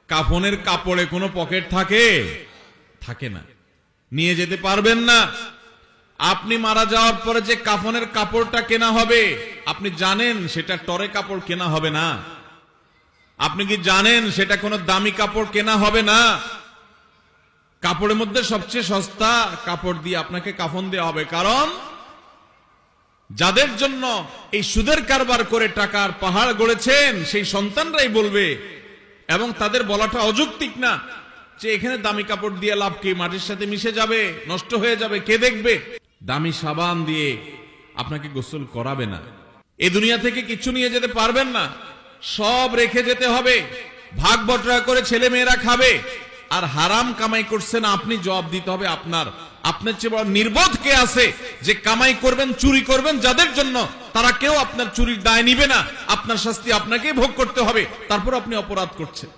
কাফনের কাপড়ে কোনো পকেট থাকে? থাকে না, নিয়ে যেতে পারবেন না। আপনি মারা যাওয়ার পরে যে কাফনের কাপড়টা কেনা হবে, আপনি জানেন সেটা টরে কাপড় কেনা হবে না? আপনি কি জানেন সেটা কোনো দামি কাপড় কেনা হবে না? কাপড়ের মধ্যে সবচেয়ে সস্তা কাপড় দিয়ে আপনাকে কাফন দেওয়া হবে। কারণ যাদের জন্য এই সুদের কারবার করে টাকার পাহাড় গড়েছেন সেই সন্তানরাই বলবে, এবং তাদের বলাটা অযৌক্তিক না, যে এখানে দামি কাপড় দিয়ে লাভ কি, মাটির সাথে মিশে যাবে, নষ্ট হয়ে যাবে, কে দেখবে? দামি সাবান দিয়ে আপনাকে গোসল করাবে না। এই দুনিয়া থেকে কিছু নিয়ে যেতে পারবেন না, সব রেখে যেতে হবে। ভাগ বটরা করে ছেলে মেয়েরা খাবে, আর হারাম কামাই করছেন আপনি, জবাব দিতে হবে আপনার। আপনার চেয়ে বড় নির্বোধ কে আছে যে কামাই করবেন, চুরি করবেন যাদের জন্য, তারা কেউ আপনার চুরির দায় নিবে না। আপনার শাস্তি আপনাকেই ভোগ করতে হবে, তারপর আপনি অপরাধ করছেন।